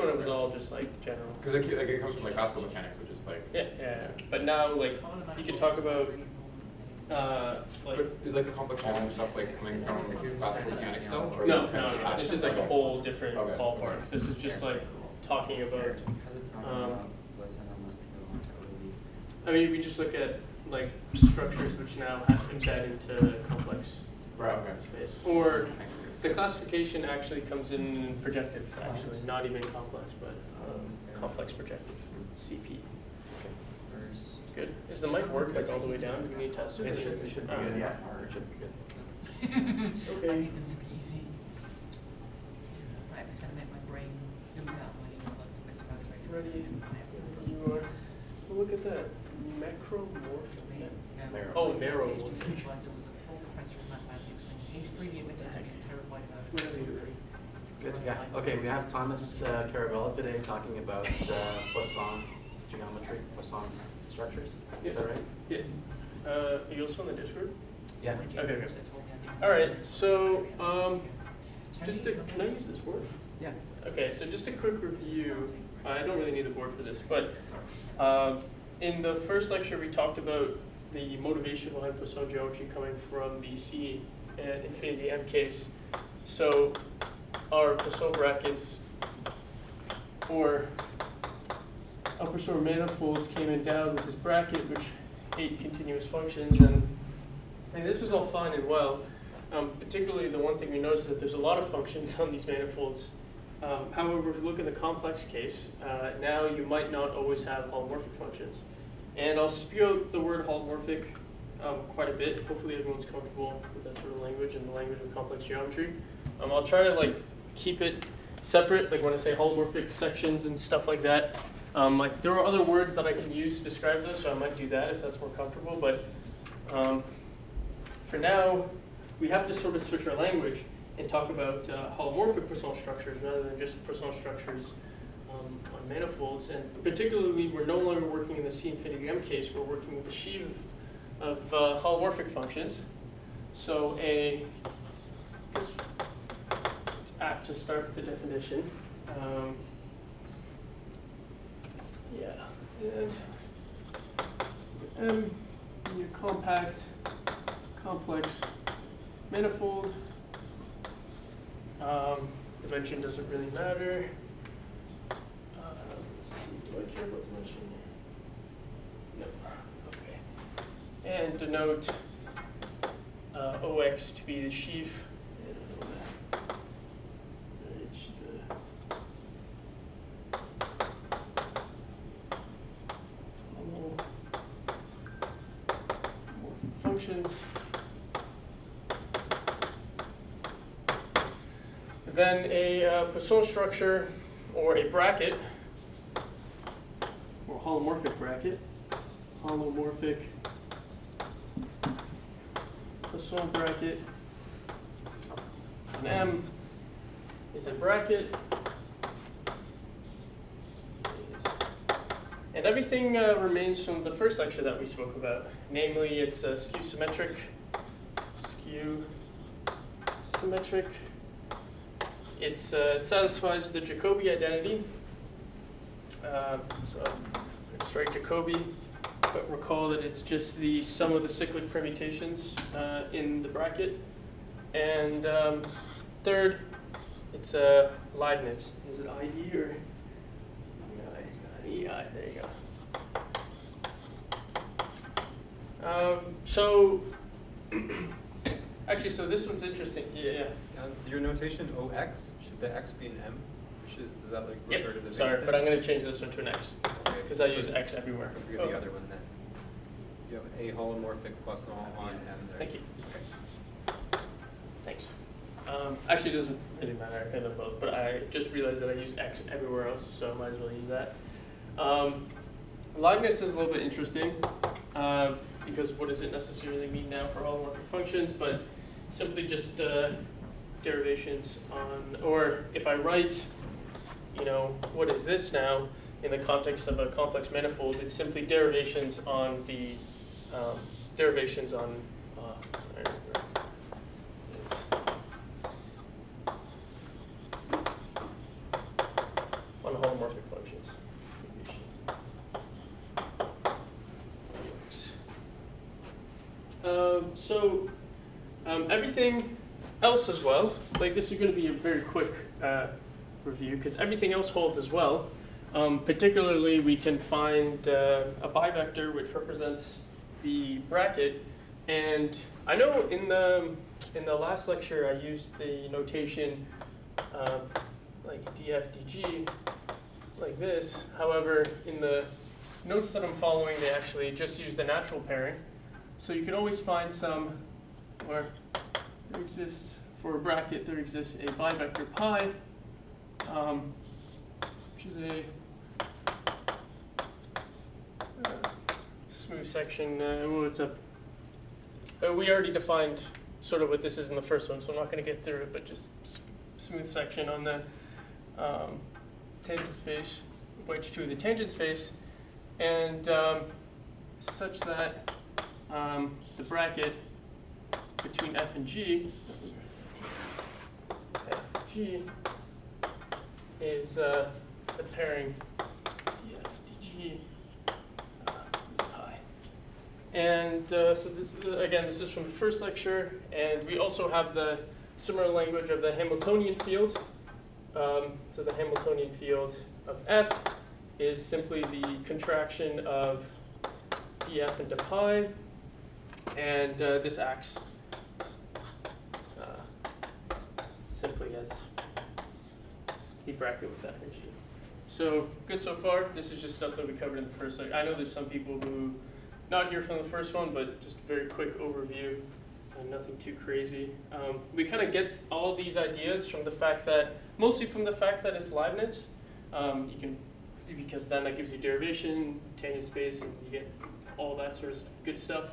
when it was all just like general. Because it comes from like classical mechanics, which is like. Yeah. But now like you can talk about like. But is like the complex geometry stuff like coming from classical mechanics still? Or No. This is like a whole different ballpark. This is just like talking about. I mean, we just look at like structures which now have to embed into complex space. Or the classification actually comes in projective, actually, not even complex, but complex projective, CP. Good. Is the mic work like all the way down? Do we need to test it? It should be good, yeah. It should be good. Okay. I need them to be easy. I was going to make my brain ooze out my lots of bits about it. Ready? You are. Well, look at that. Macromorphic. Oh, narrow. Good, yeah. Okay, we have Thomas Karabela today talking about Poisson geometry, Poisson structures. Is that right? Yeah. Are you also on the Discord? Yeah. Okay, good. All right, so can I use this word? Yeah. Okay, so just a quick review. I don't really need a board for this, but in the first lecture we talked about the motivation behind Poisson geometry coming from the C and infinity M case. So our Poisson brackets or upper sort manifolds came in down with this bracket which ate continuous functions, and this was all fine and well. Particularly the one thing we noticed is that there's a lot of functions on these manifolds. However, if you look in the complex case, now you might not always have holomorphic functions. And I'll spew out the word holomorphic quite a bit. Hopefully everyone's comfortable with that sort of language and the language of complex geometry. I'll try to like keep it separate, like when I say holomorphic sections and stuff like that. Like there are other words that I can use to describe this, so I might do that if that's more comfortable. But for now, we have to sort of switch our language and talk about holomorphic Poisson structures rather than just Poisson structures on manifolds. And particularly, we're no longer working in the C infinity M case. We're working with the sheaf of holomorphic functions. So it's apt to start with the definition. And your compact, complex manifold. Dimension doesn't really matter. Let's see, do I care about dimension? No. Okay. And denote OX to be the sheaf. Functions. Then a Poisson structure or a bracket or holomorphic bracket, holomorphic Poisson bracket. And M is a bracket. And everything remains from the first lecture that we spoke about. Namely, it's skew symmetric. It satisfies the Jacobi identity. So I just write Jacobi, but recall that it's just the sum of the cyclic permutations in the bracket. And third, it's Leibniz. Is it ID or? Yeah, there you go. So this one's interesting. Yeah. Your notation OX, should the X be an M? Does that like refer to the base? Sorry, but I'm going to change this one to an X because I use X everywhere. I forget the other one then. You have a holomorphic Poisson on M there. Thank you. Okay. Thanks. Actually, it doesn't really matter. I kind of both, but I just realized that I use X everywhere else, so I might as well use that. Leibniz is a little bit interesting because what does it necessarily mean now for holomorphic functions? But simply just derivations on, or if I write, what is this now in the context of a complex manifold? It's simply derivations on the on a holomorphic functions. Everything else as well, like this is going to be a very quick review because everything else holds as well. Particularly, we can find a bivector which represents the bracket, and I know in the last lecture I used the notation like dfdg like this. However, in the notes that I'm following, they actually just use the natural pairing. So you can always find some where there exists, for a bracket, there exists a bivector pi, which is a smooth section. What's up? We already defined sort of what this is in the first one, so I'm not going to get through it, but just smooth section on the tangent space, wedge 2 of the tangent space, and such that the bracket between f and g, f, is the pairing df dg with pi. And so this again, this is from the first lecture, and we also have the similar language of the Hamiltonian field. So the Hamiltonian field of f is simply the contraction of df into pi, and this acts simply as the bracket with that energy. So good so far. This is just stuff that we covered in the first lecture. I know there's some people who not here from the first one, but just very quick overview and nothing too crazy. We kind of get all these ideas from the fact that, mostly from the fact that it's Leibniz. Because then that gives you derivation, tangent space, and you get all that sort of good stuff.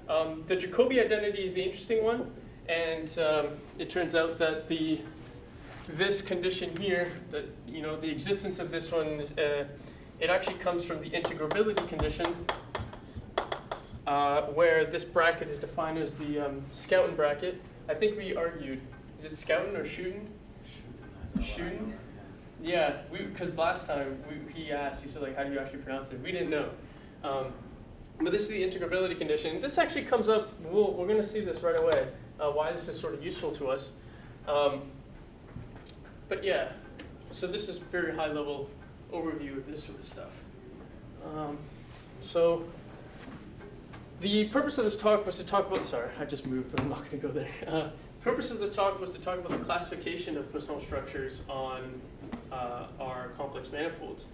The Jacobi identity is the interesting one, and it turns out that this condition here, that the existence of this one, it actually comes from the integrability condition, where this bracket is defined as the Schouten bracket. I think we argued, is it Schouten or Schouten? Schouten? Yeah, because last time he asked, he said, like, how do you actually pronounce it? We didn't know. But this is the integrability condition. This actually comes up, we're going to see this right away, why this is sort of useful to us. But yeah, so this is very high level overview of this sort of stuff. So the purpose of this talk was to talk about, sorry, I just moved, but I'm not going to go there. The purpose of this talk was to talk about the classification of Poisson structures on our complex manifolds.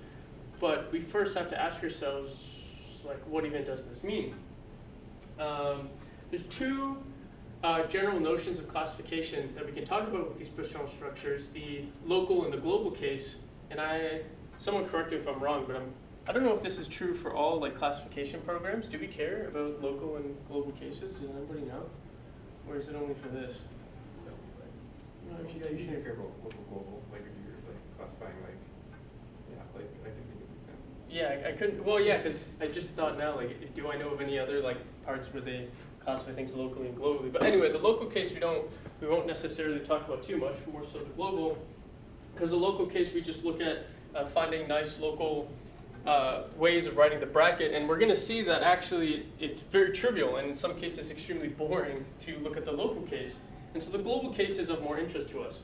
But we first have to ask ourselves, like, what even does this mean? There's two general notions of classification that we can talk about with these Poisson structures, the local and the global case. And someone correct me if I'm wrong, but I don't know if this is true for all like classification programs. Do we care about local and global cases? Does anybody know? Or is it only for this? No, you should care about local, global, like if you're like classifying like, yeah, like I can think of examples. Yeah, I couldn't, well, yeah, because I just thought now, like, do I know of any other like parts where they classify things locally and globally? But anyway, the local case we won't necessarily talk about too much, more so the global, because the local case we just look at finding nice local ways of writing the bracket, and we're going to see that actually it's very trivial and in some cases extremely boring to look at the local case. And so the global case is of more interest to us.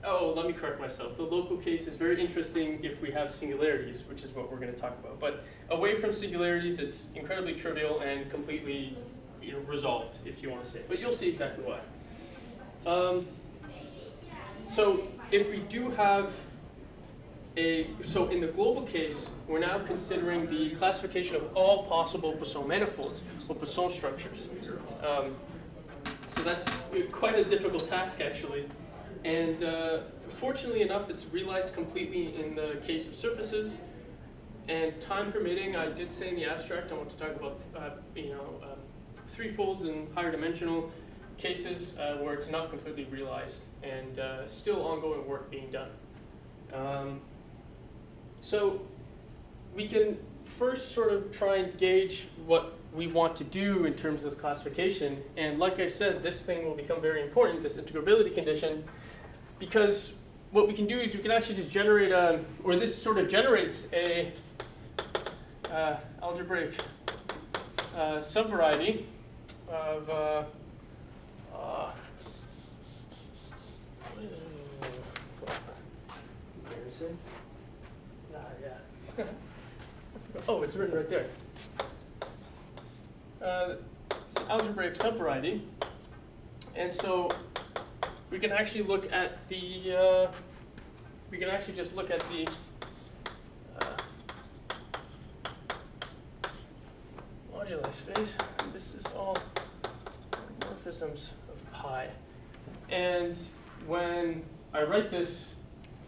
Oh, let me correct myself. The local case is very interesting if we have singularities, which is what we're going to talk about. But away from singularities, it's incredibly trivial and completely resolved, if you want to say it. But you'll see exactly why. So if we do have so in the global case, we're now considering the classification of all possible Poisson manifolds, or Poisson structures. So that's quite a difficult task, actually. And fortunately enough, it's realized completely in the case of surfaces. And time permitting, I did say in the abstract, I want to talk about threefolds and higher dimensional cases where it's not completely realized, and still ongoing work being done. So we can first sort of try and gauge what we want to do in terms of the classification. And like I said, this thing will become very important, this integrability condition, because what we can do is we can actually just generate a, or this sort of generates a algebraic subvariety of embarrassing. Yeah. Oh, it's written right there. It's an algebraic subvariety, and so we can actually look at the. We can actually just look at the. Moduli space. This is all morphisms of pi, and when I write this,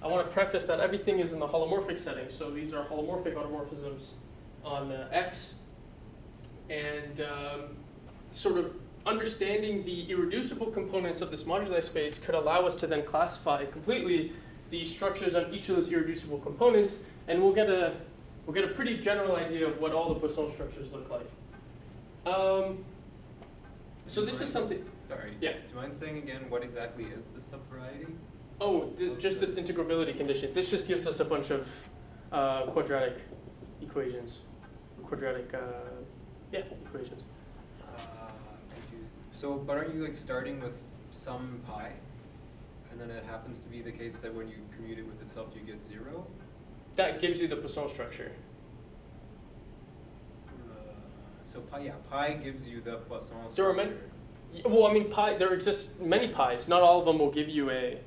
I want to preface that everything is in the holomorphic setting. So these are holomorphic automorphisms on X, and sort of understanding the irreducible components of this moduli space could allow us to then classify completely the structures on each of those irreducible components, and we'll get a pretty general idea of what all the Poisson structures look like. So this is something. Sorry. Yeah. Do you mind saying again what exactly is the subvariety? Oh, just this integrability condition. This just gives us a bunch of quadratic equations. Quadratic, equations. So, but aren't you like starting with some pi, and then it happens to be the case that when you commute it with itself, you get 0? That gives you the Poisson structure. So pi gives you the Poisson structure. There are many. Well, I mean, pi. There exist many pi's. Not all of them will give you a.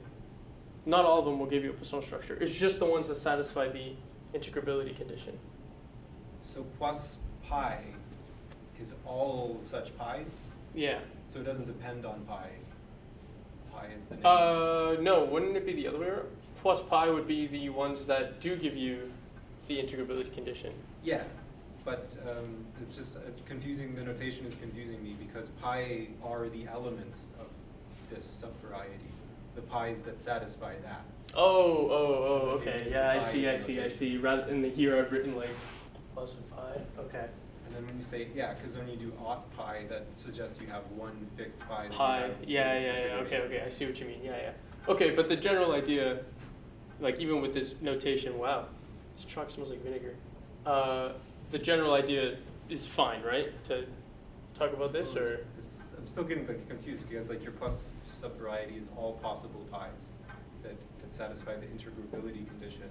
Not all of them will give you a Poisson structure. It's just the ones that satisfy the integrability condition. So plus pi is all such pi's? Yeah. So it doesn't depend on pi. Pi is the name. No. Wouldn't it be the other way around? Plus pi would be the ones that do give you the integrability condition. Yeah, but it's confusing. The notation is confusing me because pi are the elements of this subvariety, the pi's that satisfy that. Oh, okay. It's Yeah, the I pi see. Rather in the here, I've written like plus pi. Okay. And then when you say, yeah, because when you do aught pi, that suggests you have one fixed pi. that you Pi. have Yeah. in consideration. Okay. I see what you mean. Yeah. Okay, but the general idea, like even with this notation, wow, this truck smells like vinegar. The general idea is fine, right? To talk about this, or I'm still getting like confused because like your plus subvariety is all possible pi's that satisfy the integrability condition.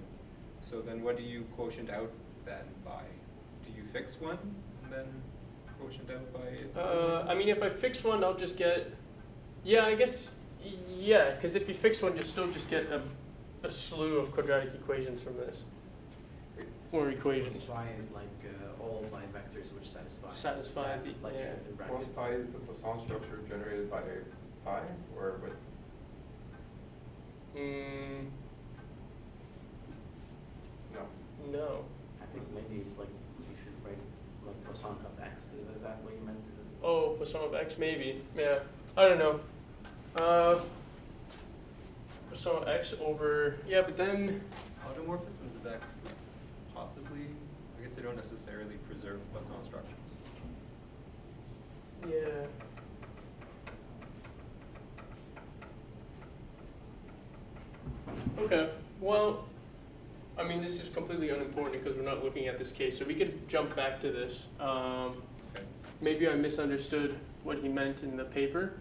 So then what do you quotient out then by? Do you fix one and then quotient out by its I mean, if I fix one, I'll just get. Yeah, I guess. Yeah, because if you fix one, you'll still just get a slew of quadratic equations from this. Or equations. Pi is like all pi vectors which satisfy. Satisfy the. like Yeah. shifted Plus bracket. pi is the Poisson structure generated by pi, or what? No. No. I think maybe it's like you should write like Poisson of x. Is that what you meant to do? Oh, Poisson of x, maybe. Yeah. I don't know. Poisson of x over. Yeah, but then. automorphisms of X would possibly, I guess they don't necessarily preserve Poisson structures. Yeah. Okay. Well, I mean, this is completely unimportant because we're not looking at this case, so we could jump back to this. Okay. Maybe I misunderstood what he meant in the paper.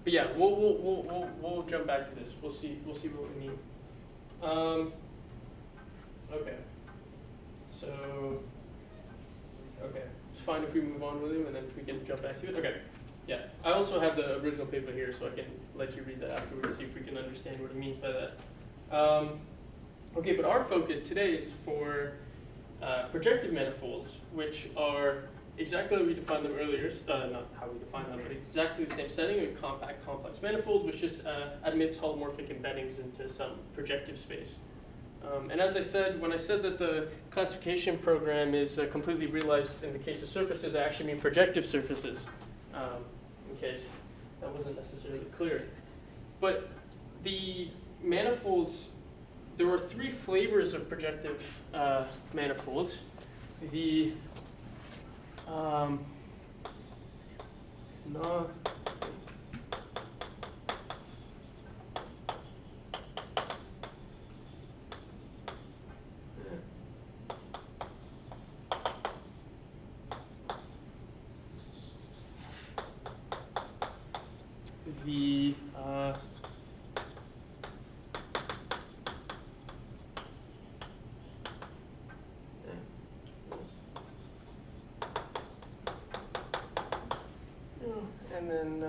But yeah, we'll jump back to this. We'll see what we mean. Okay. So okay, it's fine if we move on with him and then we can jump back to it. Okay. Yeah. I also have the original paper here, so I can let you read that afterwards, see if we can understand what he means by that. Okay, but our focus today is for projective manifolds, which are exactly how we defined them earlier, not how we defined them, but exactly the same setting, a compact complex manifold, which just admits holomorphic embeddings into some projective space. And as I said, when I said that the classification program is completely realized in the case of surfaces, I actually mean projective surfaces, in case that wasn't necessarily clear. But the manifolds, there are three flavors of projective manifolds. The the and then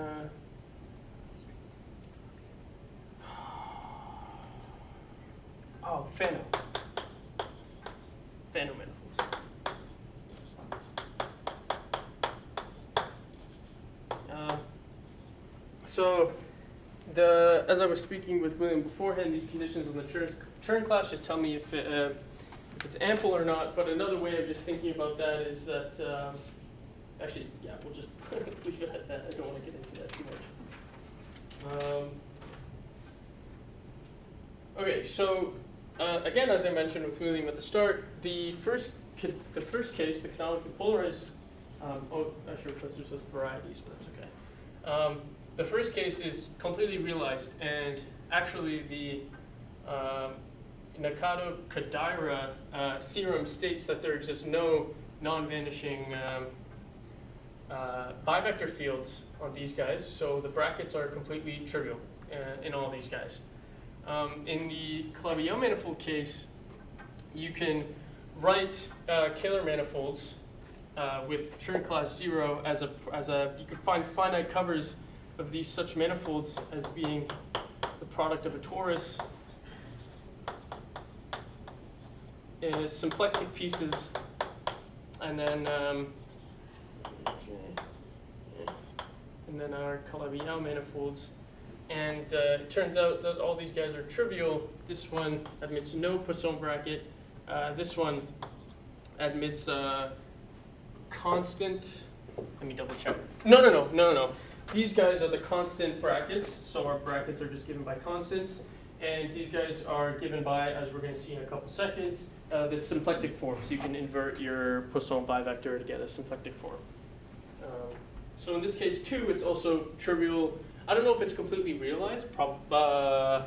Fano manifolds. So as I was speaking with William beforehand, these conditions on the Chern class just tell me if it's ample or not. But another way of just thinking about that is that actually, yeah, we'll just leave it at that. I don't want to get into that too much. Okay, so again, as I mentioned with William at the start, the first case, the canonically polarized. I should replace this with varieties, but that's okay. The first case is completely realized, and actually the Nakado-Kodaira theorem states that there exists no non-vanishing bivector fields on these guys, so the brackets are completely trivial in all these guys. In the Karabela manifold case, you can write Kähler manifolds with Chern class 0 as a you could find finite covers of these such manifolds as being the product of a torus, symplectic pieces, and then our Karabela manifolds. And it turns out that all these guys are trivial. This one admits no Poisson bracket. This one admits constant. Let me double check. No. These guys are the constant brackets. So our brackets are just given by constants. And these guys are given by, as we're going to see in a couple seconds, the symplectic form. So you can invert your Poisson bivector to get a symplectic form. So in this case, too, it's also trivial. I don't know if it's completely realized. Yeah,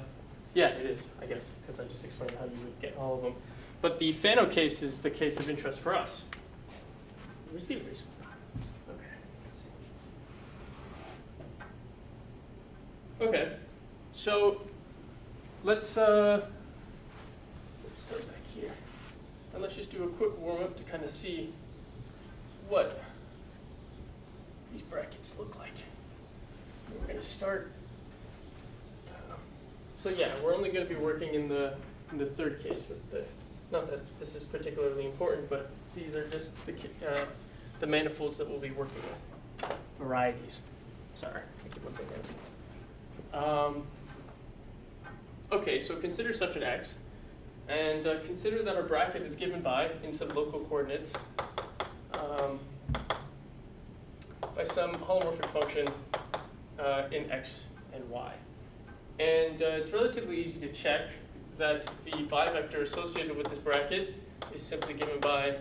it is, I guess, because I just explained how you would get all of them. But the Fano case is the case of interest for us. Where's the eraser? Okay. Okay. So let's start back here, and let's just do a quick warm up to kind of see what these brackets look like. We're going to start. So yeah, we're only going to be working in the third case with the. Not that this is particularly important, but these are just the manifolds that we'll be working with. Varieties. Sorry, I keep on saying that. Okay, so consider such an X, and consider that our bracket is given by, in some local coordinates, by some holomorphic function in X and Y. And it's relatively easy to check that the bivector associated with this bracket is simply given by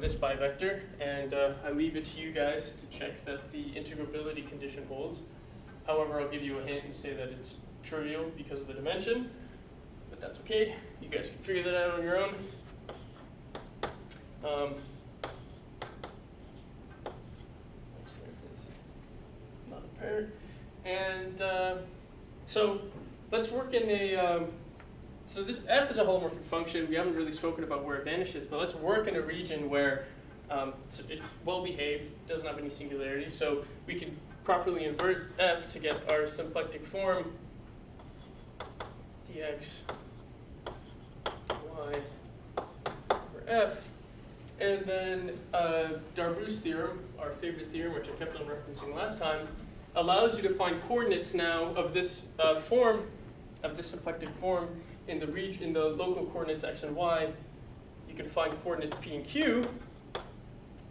this bivector, and I leave it to you guys to check that the integrability condition holds. However, I'll give you a hint and say that it's trivial because of the dimension, but that's okay. You guys can figure that out on your own. Not apparent. And so let's work in a, so this f is a holomorphic function. We haven't really spoken about where it vanishes, but let's work in a region where it's well behaved, doesn't have any singularity, so we can properly invert f to get our symplectic form dx dy over f. And then Darboux theorem, our favorite theorem, which I kept on referencing last time, allows you to find coordinates now of this form, of this symplectic form in the region, in the local coordinates x and y. You can find coordinates p and q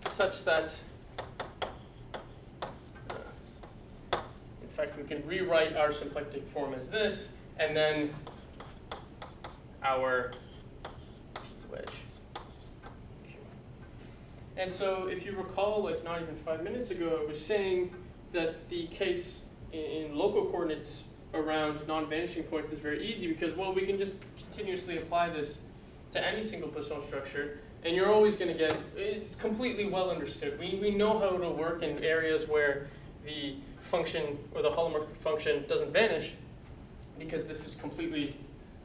such that, in fact, we can rewrite our symplectic form as this, and then our wedge q. And so, if you recall, like not even 5 minutes ago, I was saying that the case in local coordinates around non-vanishing points is very easy because, well, we can just continuously apply this to any single Poisson structure, and you're always going to get, it's completely well understood. We know how it'll work in areas where the function or the holomorphic function doesn't vanish because this is completely,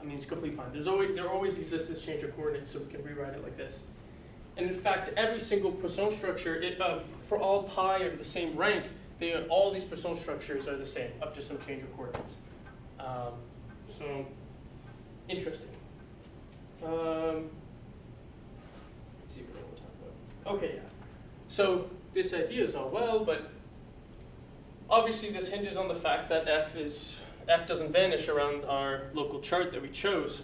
it's completely fine. There always exists this change of coordinates, so we can rewrite it like this. And in fact, every single Poisson structure, for all pi of the same rank, all these Poisson structures are the same, up to some change of coordinates. So, interesting. Let's see what we'll talk about. Okay, yeah. So this idea is all well, but obviously this hinges on the fact that f doesn't vanish around our local chart that we chose.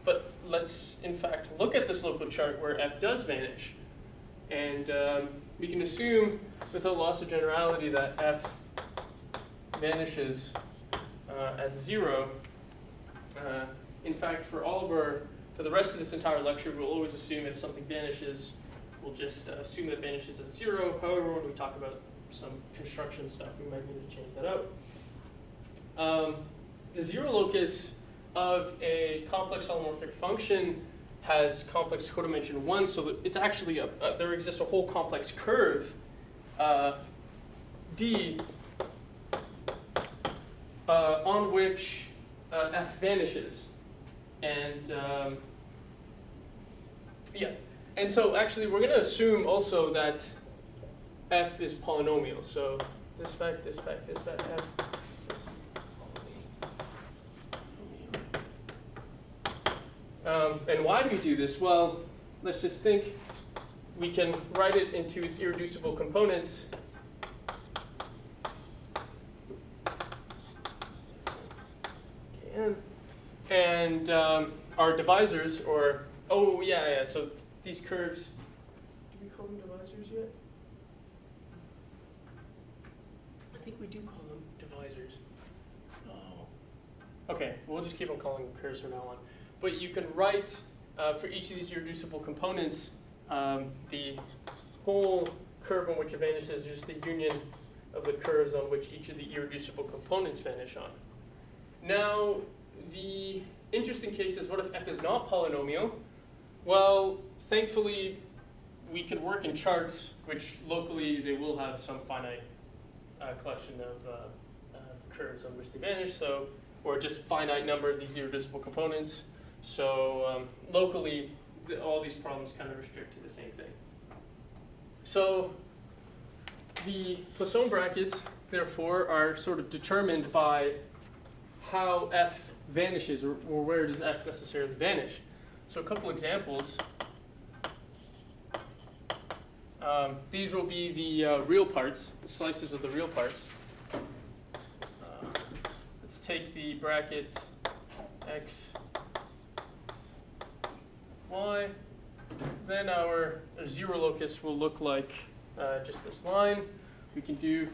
But let's in fact look at this local chart where f does vanish. And we can assume with a loss of generality that f vanishes at 0. In fact, for the rest of this entire lecture, we'll always assume if something vanishes, we'll just assume that it vanishes at 0. However, when we talk about some construction stuff, we might need to change that out. The 0 locus of a complex holomorphic function has complex codimension 1, so that it's actually there exists a whole complex curve D on which f vanishes. And yeah, and so actually we're going to assume also that f is polynomial. So this fact, this fact, this fact, f is polynomial. And why do we do this? Well, let's just think we can write it into its irreducible components. And our divisors, or, oh yeah, so these curves, do we call them divisors yet? I think we do call them divisors. Oh. Okay, we'll just keep on calling them curves from now on. But you can write, for each of these irreducible components, the whole curve on which it vanishes is just the union of the curves on which each of the irreducible components vanish on. Now, the interesting case is, what if f is not polynomial? Well, thankfully, we can work in charts which locally they will have some finite collection of curves on which they vanish, so, or just finite number of these irreducible components. So locally, all these problems kind of restrict to the same thing. So the Poisson brackets, therefore, are sort of determined by how f vanishes, or where does f necessarily vanish. So a couple examples. These will be the real parts, the slices of the real parts. Let's take the bracket x, y. Then our 0 locus will look like just this line. We can do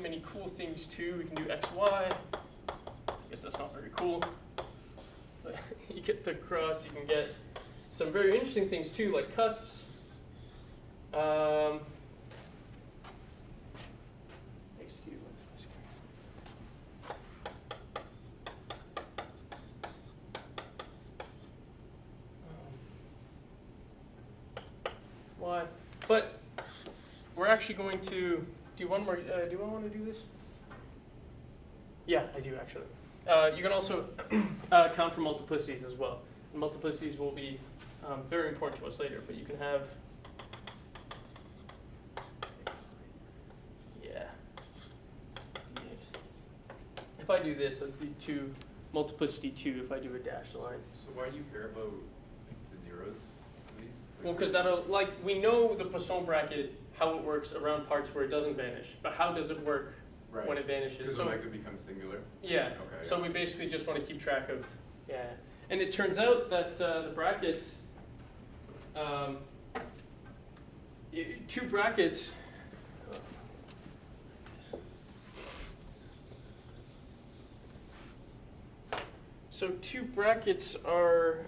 many cool things too. We can do x, y. I guess that's not very cool. But you get the cross, you can get some very interesting things too, like cusps. Excuse me. Why? But we're actually going to do one more. Do I want to do this? Yeah, I do actually. You can also count for multiplicities as well. And multiplicities will be very important to us later, but you can have, if I do this, it'll be 2, multiplicity 2 if I do a dashed line. So why do you care about the zeros, please? Well, because that'll, like, we know the Poisson bracket, how it works around parts where it doesn't vanish, but how does it work when it vanishes? Because then that could become singular. Yeah. Okay. So we basically just want to keep track of, yeah. And it turns out that the brackets, 2 brackets, so 2 brackets are,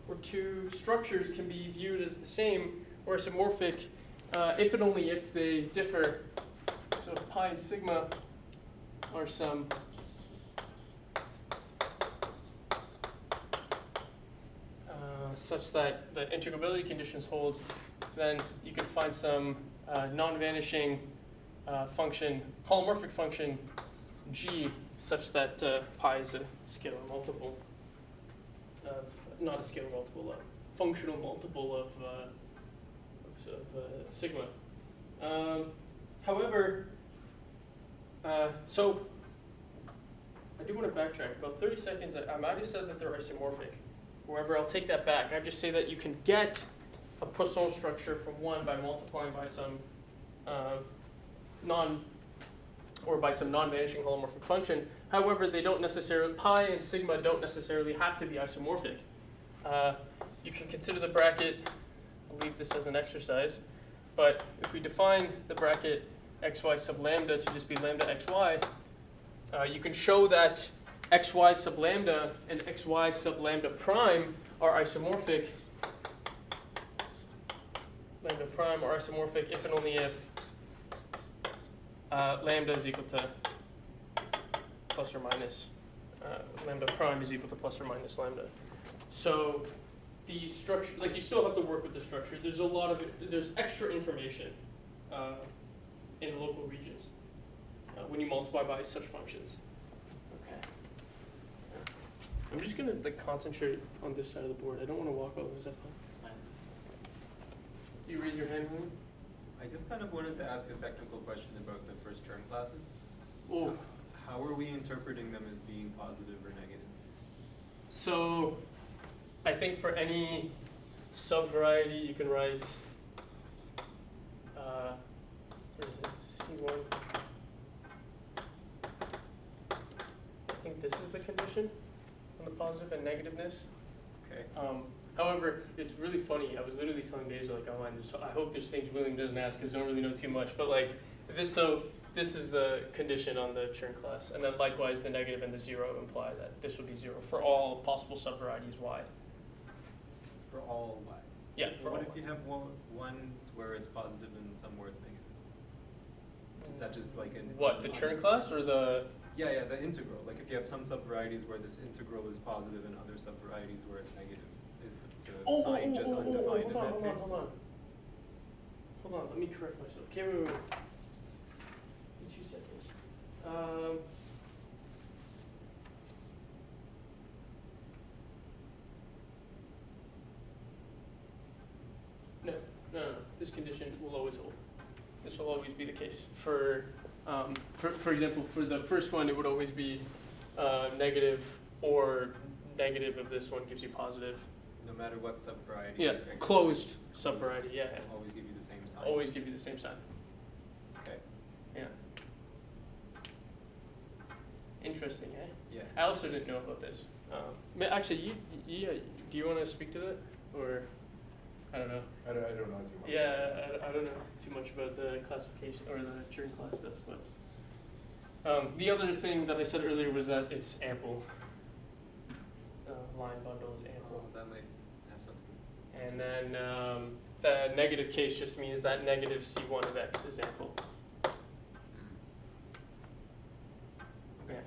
or 2 structures can be viewed as the same or isomorphic if and only if they differ. So pi and sigma are some such that the integrability conditions hold, then you can find some non-vanishing function holomorphic function g such that pi is a scalar multiple of, not a scalar multiple, a functional multiple of sigma. However, so I do want to backtrack. About 30 seconds, I might have said that they're isomorphic. However, I'll take that back. I just say that you can get a Poisson structure from one by multiplying by some non-vanishing holomorphic function. However, they don't necessarily, pi and sigma don't necessarily have to be isomorphic. You can consider the bracket, I'll leave this as an exercise, but if we define the bracket xy sub lambda to just be lambda xy, you can show that xy sub lambda and xy sub lambda prime are isomorphic. Lambda prime are isomorphic if and only if lambda is equal to plus or minus, lambda prime is equal to plus or minus lambda. So the structure, like you still have to work with the structure. There's a lot of, there's extra information in local regions when you multiply by such functions. Okay. I'm just gonna concentrate on this side of the board. I don't want to walk all those up. It's fine. You raise your hand, William? I just kind of wanted to ask a technical question about the first term classes. Oh. How are we interpreting them as being positive or negative? So I think for any subvariety you can write, where is it, C1. I think this is the condition on the positive and negativeness. Okay. However, it's really funny. I was literally telling Deja online, so I hope there's things William doesn't ask because I don't really know too much. But like this, so this is the condition on the Chern class, and then likewise the negative and the 0 imply that this would be 0 for all possible subvarieties y. For all y? Yeah. For What all if you have ones where it's positive and some where it's negative? Is that just like an... What, the Chern class or the... Yeah, the integral. Like if you have some subvarieties where this integral is positive and other subvarieties where it's negative, is the sign just undefined in that case? Hold on, let me correct myself. Okay, wait. Give me 2 seconds. No. This condition will always hold. This will always be the case. For example, for the first one, it would always be negative, or negative of this one gives you positive. No matter what subvariety. Yeah, closed subvariety, yeah. Always give you the same sign. Always give you the same sign. Okay. Yeah. Interesting, eh? Yeah. I also didn't know about this. Actually, do you want to speak to that, or I don't know? I don't know too much. Yeah, I don't know too much about the classification or the Chern class stuff, but the other thing that I said earlier was that it's ample. Line bundle is ample. Oh, that might have something. And then the negative case just means that negative C1 of x is ample. Okay.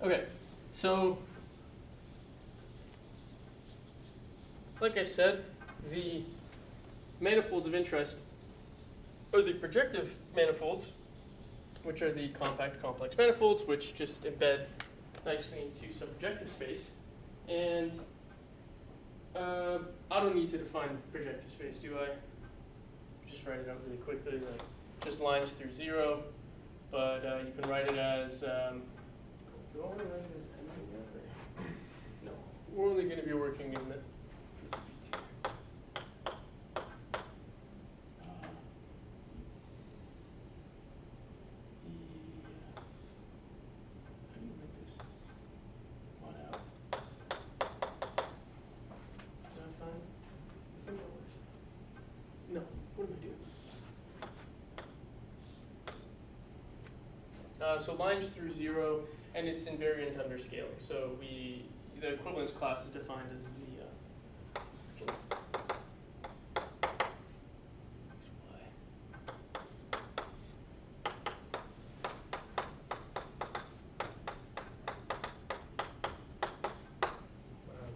Okay, so like I said, the manifolds of interest are the projective manifolds, which are the compact complex manifolds, which just embed nicely into some projective space. And I don't need to define projective space, do I? Just write it out really quickly, like just lines through 0. But you can write it as, do I want to write it as anything else? No, we're only going to be working in the, this B2. How do you write this? What out? Is that fine? I think that works. No, what am I doing? So lines through 0, and it's invariant under scaling. So the equivalence class is defined as the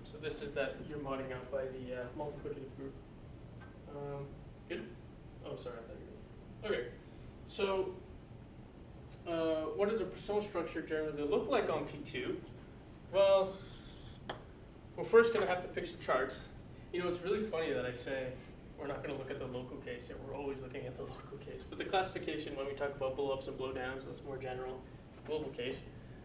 so this is that you're modding out by the multiplicative group. Good? Oh, sorry, I thought you were. Okay, so what does a Poisson structure generally look like on P2? Well, we're first going to have to pick some charts. You know, it's really funny that I say we're not going to look at the local case, yet we're always looking at the local case. But the classification, when we talk about blow-ups and blow-downs, that's more general, global case.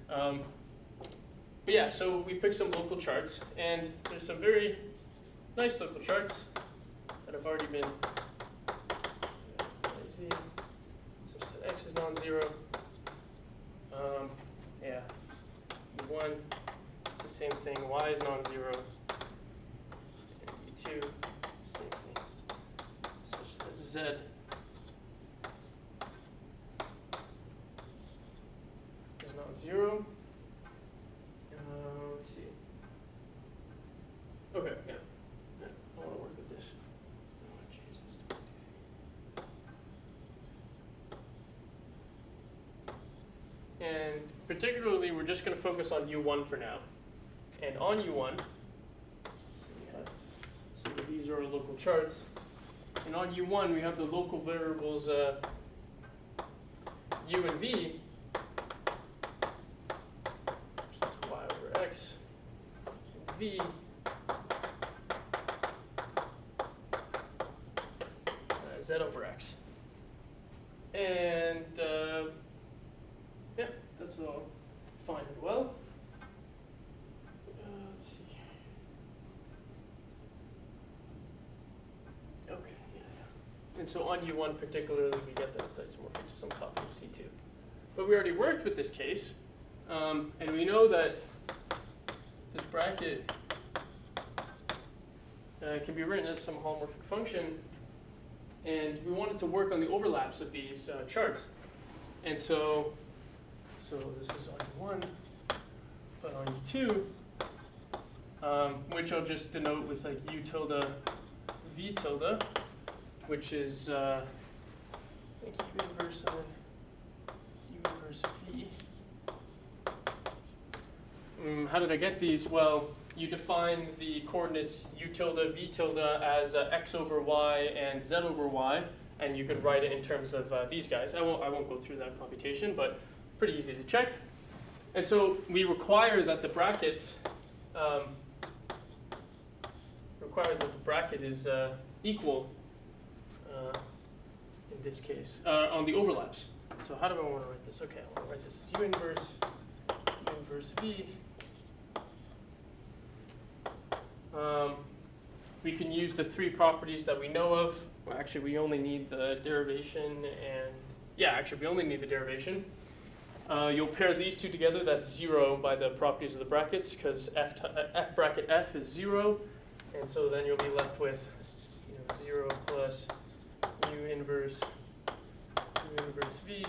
But yeah, so we picked some local charts, and there's some very nice local charts that have already been lazy, such that x is non-zero. Yeah, U1, it's the same thing, y is non-zero, and U2, same thing, such that z is non-zero. Let's see. Okay, yeah. I want to work with this. I want to change this to and particularly, we're just going to focus on U1 for now. And on U1, so these are our local charts. And on U1, we have the local variables U and V, which is y over x, and V z over x. And yeah, that's all fine and well. Let's see. Okay, yeah. And so on U1 particularly, we get that it's isomorphic to some copy of C2. But we already worked with this case, and we know that this bracket can be written as some holomorphic function, and we wanted to work on the overlaps of these charts. And so this is on U1, but on U2, which I'll just denote with like U tilde V tilde, which is I think U inverse and then U inverse V. How did I get these? Well, you define the coordinates U tilde V tilde as x over y and z over y, and you could write it in terms of these guys. I won't go through that computation, but pretty easy to check. And so we require that the brackets is equal in this case on the overlaps. So how do I want to write this? Okay, I want to write this as U inverse V. We can use the three properties that we know of. Well, actually, we only need the derivation and yeah, actually, we only need the derivation. You'll pair these two together. That's 0 by the properties of the brackets because f bracket f is 0, and so then you'll be left with 0 plus U inverse V.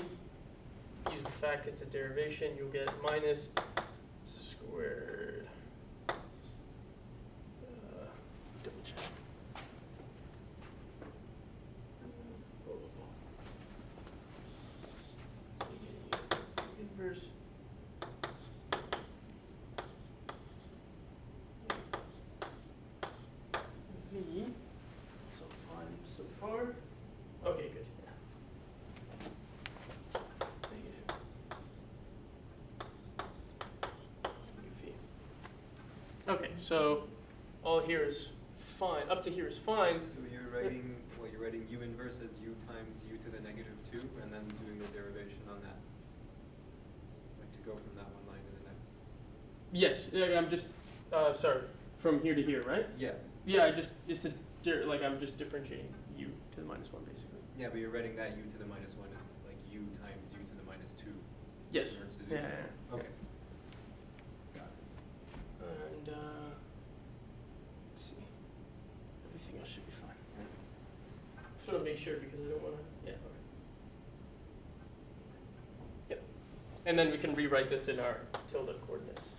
Use the fact it's a derivation. You'll get minus squared. Double check. Inverse V. So fine so far. Okay, good. Negative UV. Okay, so all here is fine. Up to here is fine. So you're writing, well, you're writing U inverse as U times U to the negative 2, and then doing the derivation on that. Like to go from that one line to the next. Yes, I'm just, sorry, from here to here, right? Yeah. Yeah, I'm just differentiating U to the minus 1, basically. Yeah, but you're writing that U to the minus 1 as like U times U to the minus 2. Yes. in order to do Yeah, that. yeah, yeah. Okay. Got it. And let's see, everything else should be fine. Just want to make sure because I don't want to. Yeah. Okay. Yep. And then we can rewrite this in our tilde coordinates.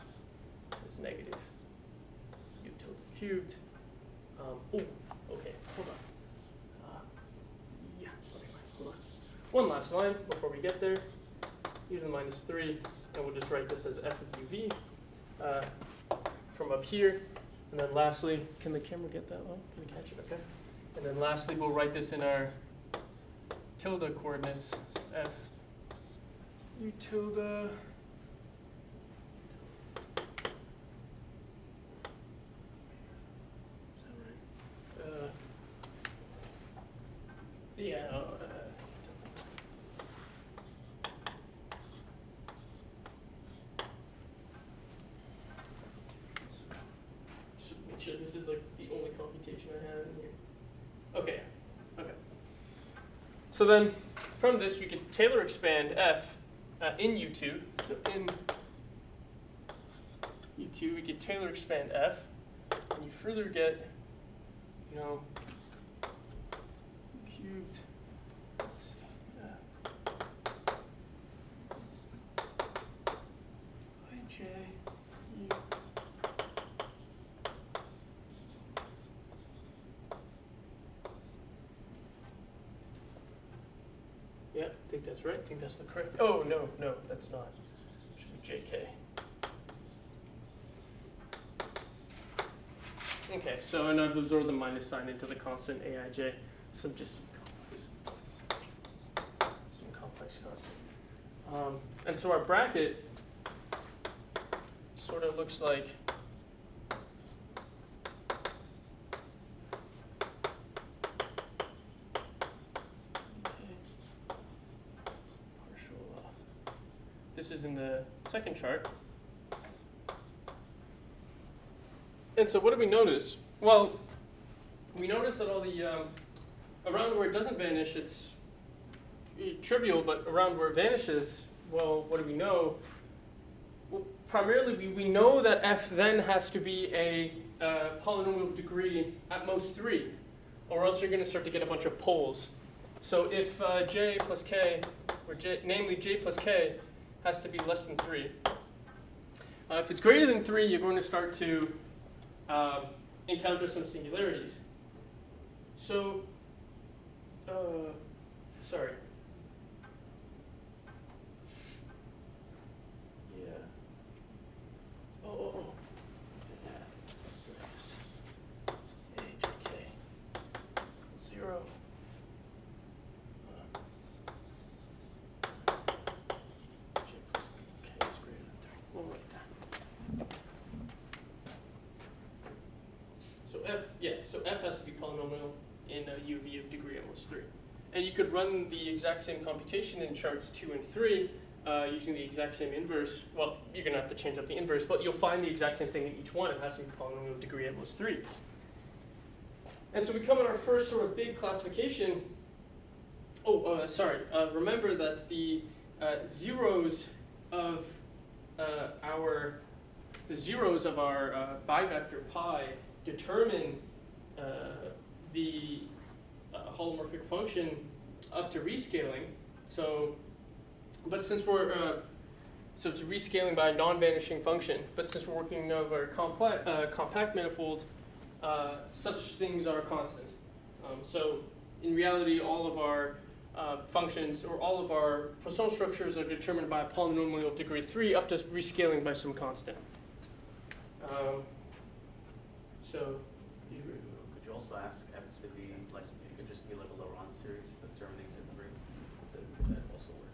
It's negative U tilde cubed. Oh, okay. Hold on. Yeah. Okay. Hold on. One last line before we get there. U to the minus 3, and we'll just write this as f of uv from up here. And then lastly, can the camera get that low? Can you catch it? Okay. And then lastly, we'll write this in our tilde coordinates, f u tilde. Is that right? Yeah. Just make sure this is like the only computation I have in here. Okay. Okay. So then, from this, we could Taylor expand f in U2. So in U2, we could Taylor expand f, and you further get, you know, cubed. Let's see. Ij u. Yeah, I think that's right. I think that's the correct. Oh, no, no, that's not. It should be JK. Okay, so and I've absorbed the minus sign into the constant Aij. So just some complex constant. And so our bracket sort of looks like this is in the second chart. And so what do we notice? Well, we notice that all the, around where it doesn't vanish, it's trivial, but around where it vanishes, well, what do we know? Well, primarily we know that f then has to be a polynomial of degree at most 3, or else you're going to start to get a bunch of poles. So if j plus k, or namely j plus k, has to be less than 3. If it's greater than 3, you're going to start to encounter some singularities. So, sorry. Yeah. Oh. Yeah. A, J, K, 0. J plus K is greater than 3. We'll write that. So f has to be polynomial in a UV of degree almost 3. And you could run the exact same computation in charts 2 and 3 using the exact same inverse. Well, you're going to have to change up the inverse, but you'll find the exact same thing in each one. It has to be polynomial of degree almost 3. And so we come at our first sort of big classification. Remember that the zeros of our bivector pi determine the holomorphic function up to rescaling. So, but since we're so it's rescaling by a non-vanishing function. But since we're working over a compact manifold, such things are constant. So in reality, all of our functions or all of our Poisson structures are determined by a polynomial of degree 3 up to rescaling by some constant. So Could you also ask f to be like, it could just be like a Laurent series that terminates in 3? Could that also work?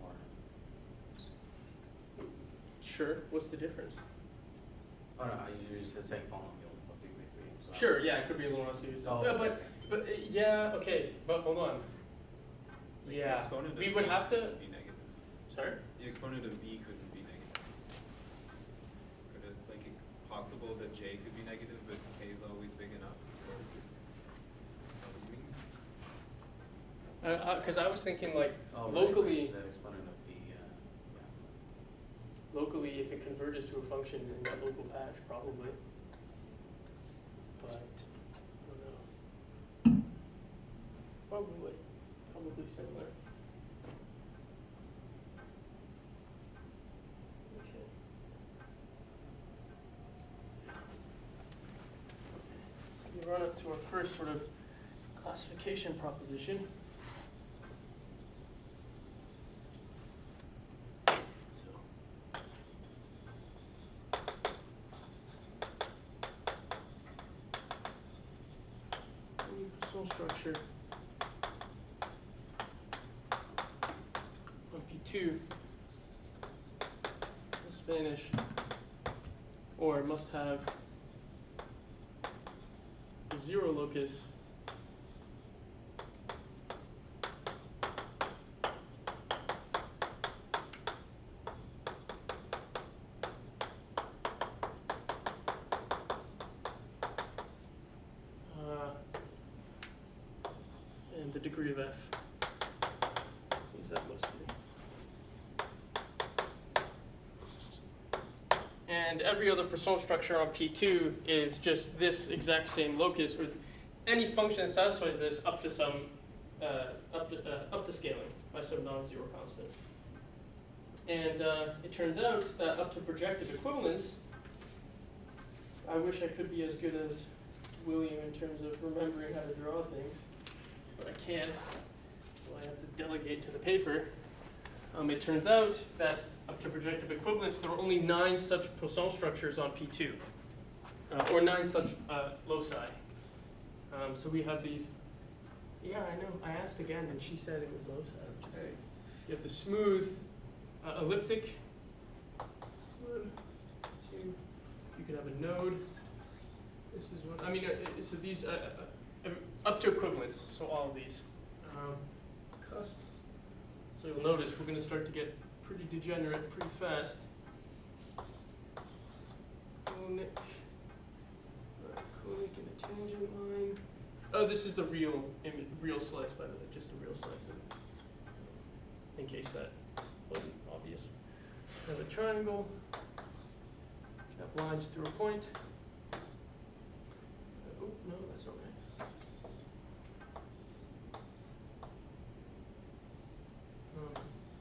Or sure, what's the difference? oh no, you're just saying polynomial of degree 3. So Sure, yeah, it could be a Laurent series. Oh, Yeah, okay. but yeah, okay, but hold on. Like the Yeah, exponent of we v would have to. Be negative. Sorry. The exponent of v couldn't be negative. Could it possible that j could be negative, but k is always big enough? Or is that what you mean? Because I was thinking like oh, locally, right, the exponent of the locally, if it converges to a function in that local patch, probably. But I don't know. Probably similar. Okay. We run up to our first sort of classification proposition. structure on P2 must vanish or must have a zero locus and the degree of f is that mostly. And every other Poisson structure on P2 is just this exact same locus, or any function that satisfies this up to some up to scaling by some non-zero constant. And it turns out that up to projective equivalence, I wish I could be as good as William in terms of remembering how to draw things, but I can't, so I have to delegate to the paper. It turns out that up to projective equivalence, there are only 9 such Poisson structures on P2, or 9 such loci. So we have these. Yeah, I know. I asked again, and she said it was loci. Okay. You have the smooth elliptic. 1, 2. You could have a node. This is one. I mean, so these up to equivalence. So all of these. Cusp. So you'll notice we're going to start to get pretty degenerate pretty fast. Conic. Conic and a tangent line. Oh, this is the real slice, by the way, just a real slice. In case that wasn't obvious. Have a triangle. Have lines through a point. Oh no, that's not right.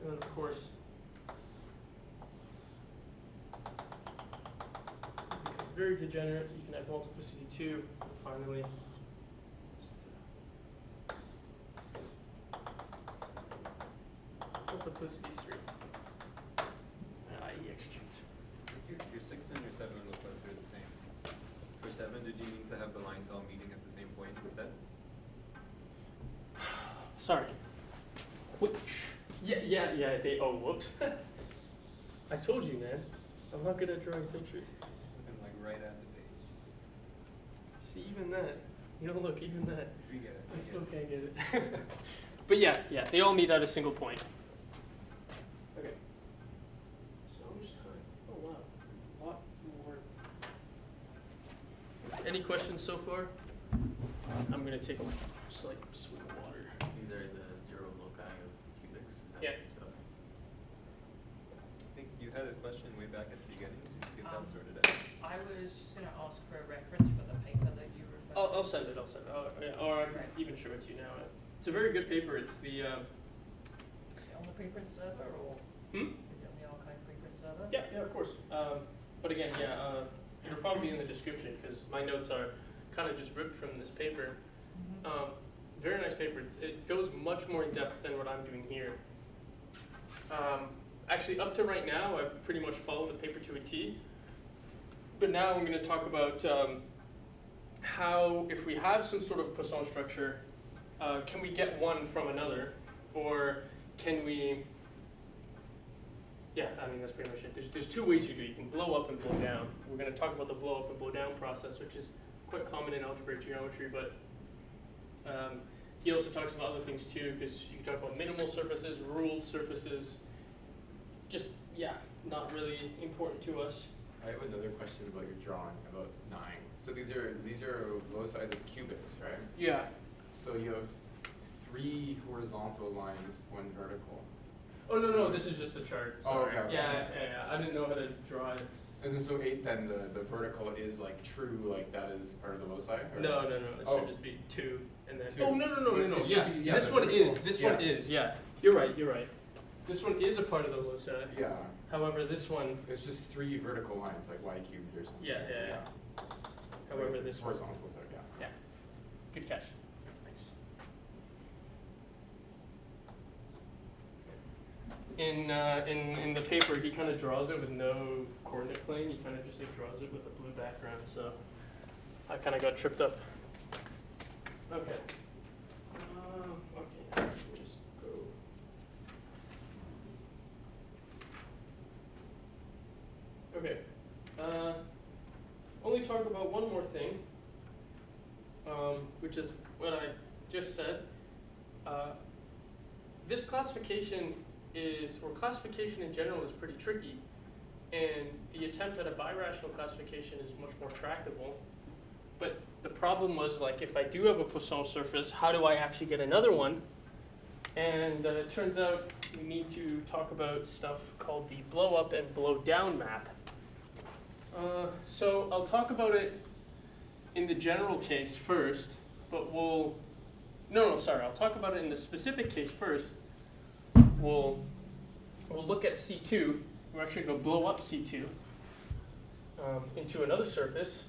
And then of course, you become very degenerate. You can have multiplicity 2. And finally, multiplicity 3. I.e. execute. Your 6 and your 7 look like they're the same. For 7, did you mean to have the lines all meeting at the same point instead? Sorry. Which? Yeah, they, oh, whoops. I told you, man. I'm not good at drawing pictures. Looking like right at the page. See, even that. You know, look, even that. We get it. I still can't get it. But yeah, they all meet at a single point. Okay. So much time. Oh, wow. A lot more. Any questions so far? I'm going to take a slight swig of water. These are the zero loci of cubics, is that Yeah. so? I think you had a question way back at the beginning. Did you get that sorted out? I was just gonna ask for a reference for the paper that you referred to. I'll send it. Or I can even show it to you now. It's a very good paper. It's the, Is it on the preprint server or? Is it on the archive preprint server? Yeah, of course. But again, it'll probably be in the description because my notes are kind of just ripped from this paper. Very nice paper. It goes much more in depth than what I'm doing here. Actually, up to right now, I've pretty much followed the paper to a T. But now I'm going to talk about how, if we have some sort of Poisson structure, can we get one from another? Or can we, yeah, I mean, that's pretty much it. There's 2 ways you do it. You can blow up and blow down. We're going to talk about the blow up and blow down process, which is quite common in algebraic geometry, but he also talks about other things too, because you can talk about minimal surfaces, ruled surfaces, just, not really important to us. I have another question about your drawing, about 9. So these are loci of cubics, right? Yeah. So you have 3 horizontal lines, 1 vertical. Oh, no, this is just the chart. Oh, Sorry. okay. Yeah, I didn't know how to draw it. And then so 8, then the vertical is like true, like that is part of the loci? Or? No, it Oh. should just be 2, and then. 2. Oh, no. It should Yeah, be- yeah, this the one vertical. is. This Yeah. one is. Yeah, you're right. This one is a part of the loci. Yeah. However, this one. It's just 3 vertical lines, like y cubed or something. Yeah. However, this one. horizontals are, Yeah. Good catch. Thanks. In the paper, he kind of draws it with no coordinate plane. He kind of just draws it with a blue background. So I kind of got tripped up. Okay. Okay. Only talk about one more thing, which is what I just said. This classification or classification in general is pretty tricky, and the attempt at a birational classification is much more tractable. But the problem was, like, if I do have a Poisson surface, how do I actually get another one? And it turns out we need to talk about stuff called the blow up and blow down map. So I'll talk about it in the general case first, but I'll talk about it in the specific case first. We'll look at C2. We're actually going to blow up C2 into another surface.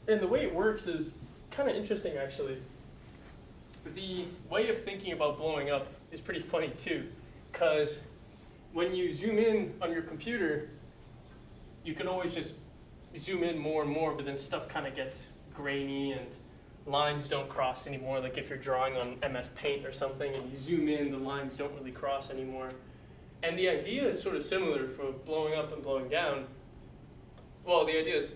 And the way it works is kind of interesting, actually. The way of thinking about blowing up is pretty funny too, because when you zoom in on your computer, you can always just zoom in more and more, but then stuff kind of gets grainy and lines don't cross anymore. Like if you're drawing on MS Paint or something and you zoom in, the lines don't really cross anymore. And the idea is sort of similar for blowing up and blowing down. Well, the idea is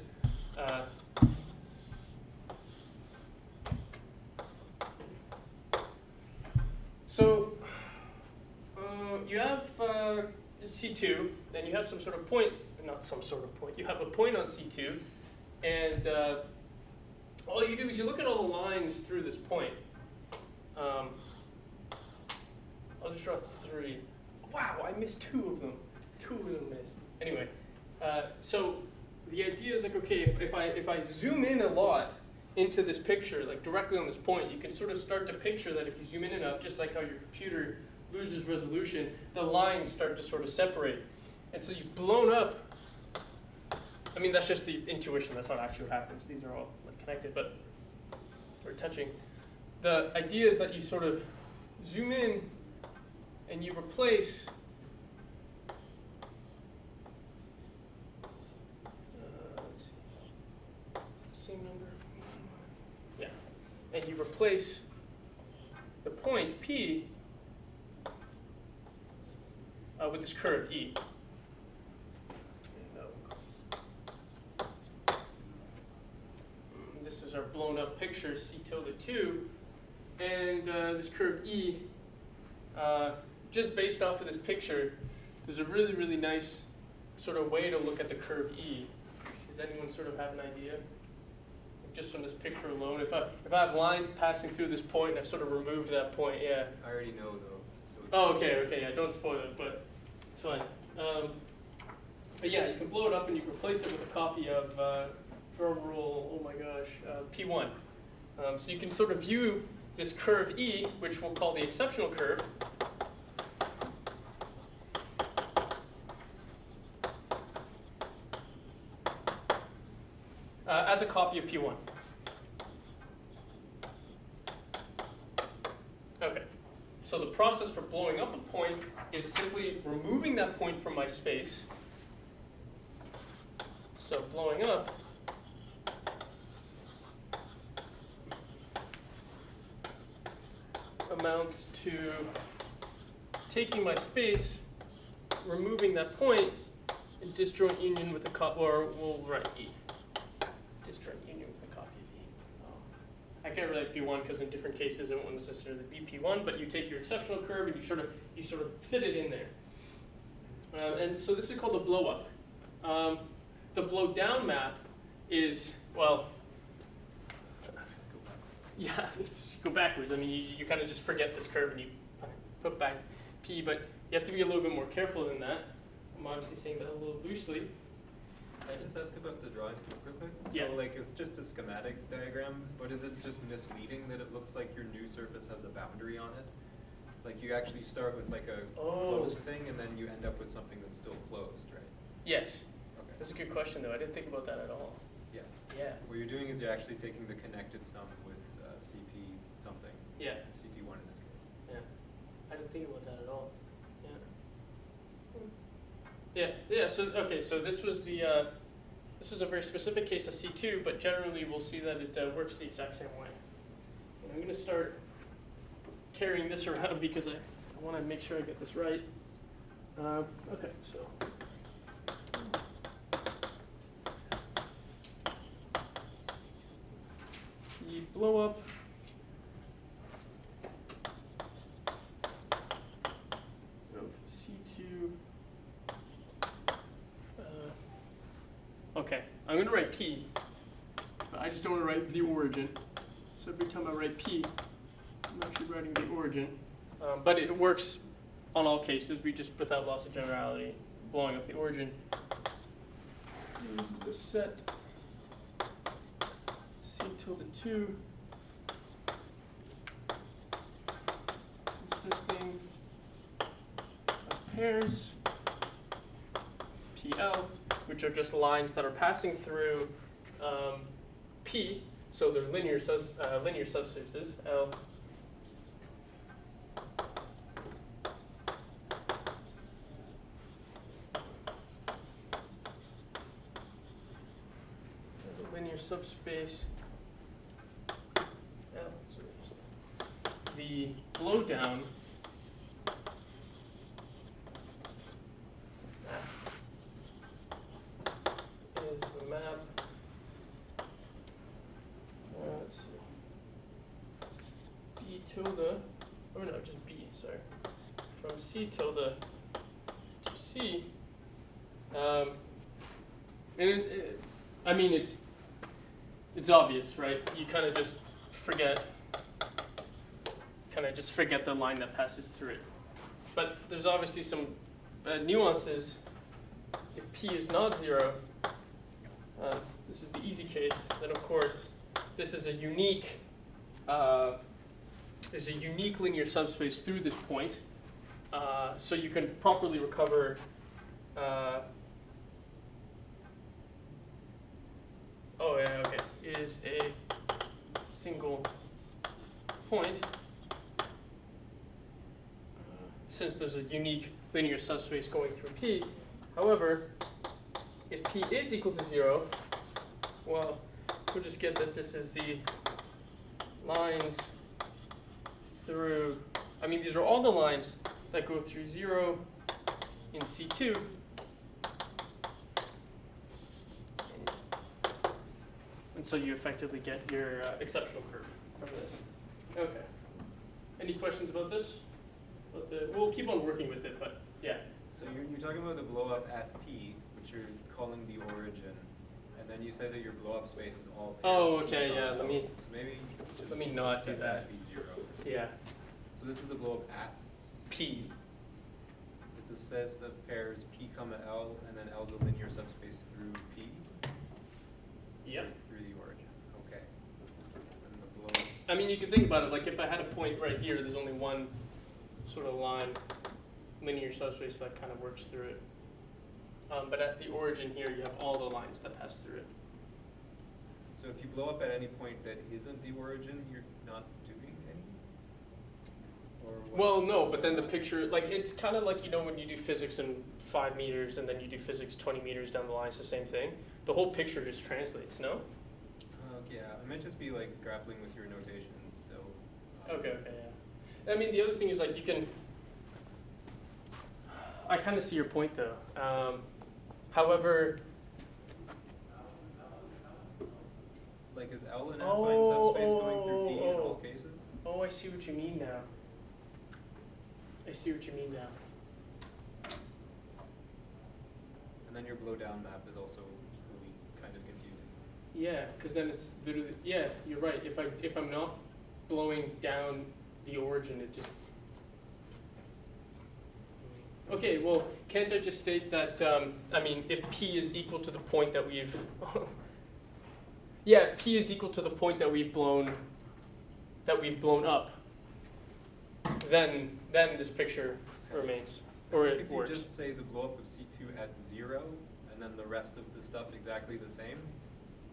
you have C2, then you have some sort of point, not some sort of point, you have a point on C2, and all you do is you look at all the lines through this point. I'll just draw 3. Wow, I missed 2 of them. 2 of them missed. Anyway, so the idea is like, okay, if I zoom in a lot into this picture, like directly on this point, you can sort of start to picture that if you zoom in enough, just like how your computer loses resolution, the lines start to sort of separate. And so you've blown up. I mean, that's just the intuition. That's not actually what happens. These are all like connected, but we're touching. The idea is that you sort of zoom in and you replace let's see, the same number. Yeah, and you replace the point P with this curve E. This is our blown up picture, C tilde 2, and this curve E, just based off of this picture, there's a really, really nice sort of way to look at the curve E. Does anyone sort of have an idea? Just from this picture alone, if I have lines passing through this point and I've sort of removed that point, yeah. I already know though. So Oh, okay, yeah, don't spoil it, but it's fine. But yeah, you can blow it up and you can replace it with a copy of drum roll, oh my gosh, P1. So you can sort of view this curve E, which we'll call the exceptional curve, as a copy of P1. Okay, so the process for blowing up a point is simply removing that point from my space. So blowing up amounts to taking my space, removing that point, and disjoint union with the or we'll write E. Disjoint union with a copy of E. I can't write P1 because in different cases it won't necessarily be P1, but you take your exceptional curve and you sort of fit it in there. And so this is called the blow up. The blow down map is, well, yeah, just go backwards. I mean, you kind of just forget this curve and you put back P, but you have to be a little bit more careful than that. I'm obviously saying that a little loosely. Can I just ask about the drawing real quick? Yeah. So like it's just a schematic diagram, but is it just misleading that it looks like your new surface has a boundary on it? Like you actually start with like a closed thing and then you end up with something that's still closed, right? Yes. Okay. That's a good question though. I didn't think about that at all. Yeah. Yeah. What you're doing is you're actually taking the connected sum with CP something. Yeah. CP1 in this case. Yeah. I didn't think about that at all. Yeah. Yeah. So okay. So this was a very specific case of C2, but generally we'll see that it works the exact same way. And I'm going to start carrying this around because I want to make sure I get this right. Okay. So blow up of C2. Okay, I'm going to write P, but I just don't want to write the origin. So every time I write P, I'm actually writing the origin. But it works on all cases. We just, without loss of generality, blowing up the origin is the set C tilde 2 consisting of pairs PL, which are just lines that are passing through P, so they're linear subspaces, L linear subspace L. The blowdown is the map. Let's see. B tilde, oh no, just B, sorry. From C tilde to C. And I mean, it's obvious, right? You kind of just forget the line that passes through it. But there's obviously some nuances. If P is not 0, this is the easy case, then of course this is a unique there's a unique linear subspace through this point. So you can properly recover oh yeah, okay, is a single point since there's a unique linear subspace going through P. However, if P is equal to 0, well, we'll just get that this is the lines through, I mean, these are all the lines that go through 0 in C2. And so you effectively get your exceptional curve from this. Okay. Any questions about this? We'll keep on working with it, but yeah. So you're talking about the blow up at P, which you're calling the origin, and then you say that your blow up space is all pairs. Oh, okay, yeah. So maybe just let me not do set that. Be 0. Yeah. So this is the blow up at P. It's a set of pairs P comma L, and then L is a linear subspace through P. Yep. Through the origin. Okay. And the blow up. I mean, you can think about it like if I had a point right here, there's only one sort of line, linear subspace that kind of works through it. But at the origin here, you have all the lines that pass through it. So if you blow up at any point that isn't the origin, you're not doing any? Or Well, no, but then the picture, like it's kind of like, you know, when you do physics in 5 meters and then you do physics 20 meters down the line, it's the same thing. The whole picture just translates, no? Yeah, it might just be like grappling with your notation still. Okay, yeah. I mean, the other thing is like you can, I kind of see your point though. However, like is L an affine subspace going through P in oh. all cases? Oh, I see what you mean now. I see what you mean now. And then your blow down map is also equally kind of confusing. Yeah, because then it's literally, yeah, you're right. If I'm not blowing down the origin, it just. Okay, well, can't I just state that, I mean, if P is equal to the point that we've, yeah, if P is equal to the point that we've blown up, then this picture remains, or it If works. you just say the blow up of C2 at 0, and then the rest of the stuff exactly the same,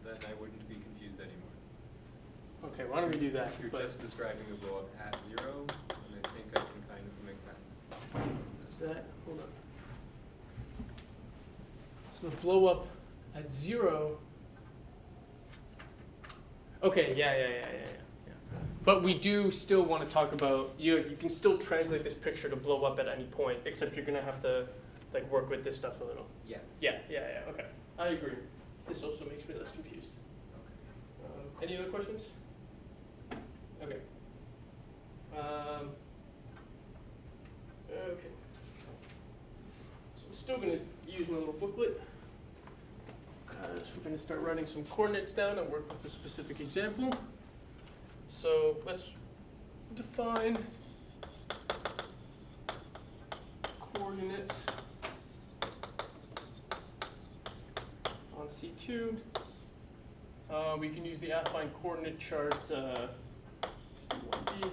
then I wouldn't be confused anymore. Okay, why don't we do that? If you're but- just describing the blow up at 0, then I think I can kind of make sense. Is that, hold on. So the blow up at 0. Okay, yeah. But we do still want to talk about, you can still translate this picture to blow up at any point, except you're going to have to like work with this stuff a little. Yeah. Yeah, okay. I agree. This also makes me less confused. Any other questions? Okay. Okay. So I'm still going to use my little booklet. So we're going to start writing some coordinates down and work with a specific example. So let's define coordinates on C2. We can use the affine coordinate chart. Let's do 1D.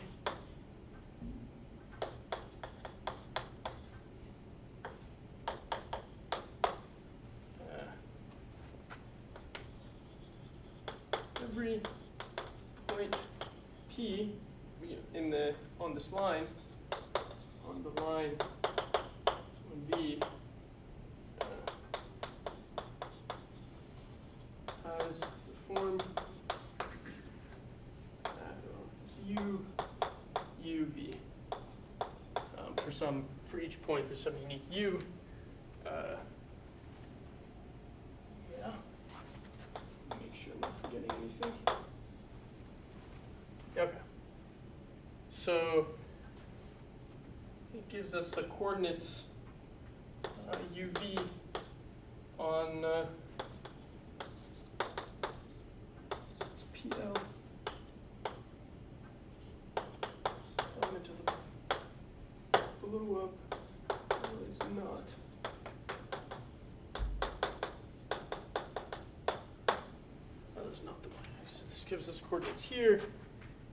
Every point P on this line, on the line on V, has the form U, U, V. For each point, there's some unique U. Yeah. Make sure I'm not forgetting anything. Okay. So it gives us the coordinates UV on PL. So element of the blow up is not. Oh, that's not the one. So this gives us coordinates here,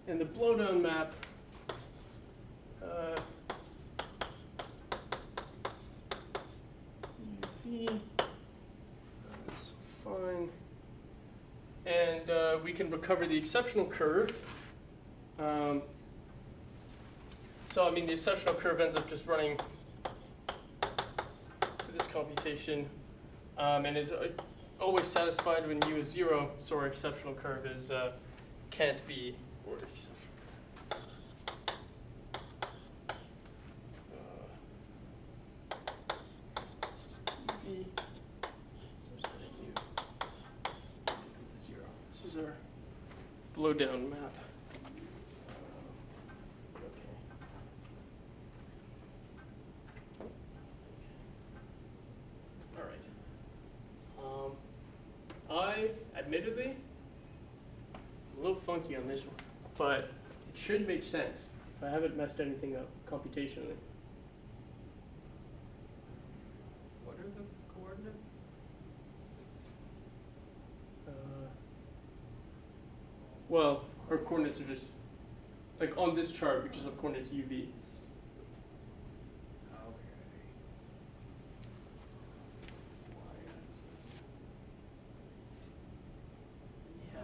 and the blowdown map. UV. That's fine. And we can recover the exceptional curve. So I mean, the exceptional curve ends up just running for this computation, and it's always satisfied when U is 0. So our exceptional curve is can't be or exceptional. UV such that U is equal to 0. This is our blowdown map. Admittedly, a little funky on this one, but it should make sense if I haven't messed anything up computationally. What are the coordinates? Well, our coordinates are just, like on this chart, we just have coordinates UV.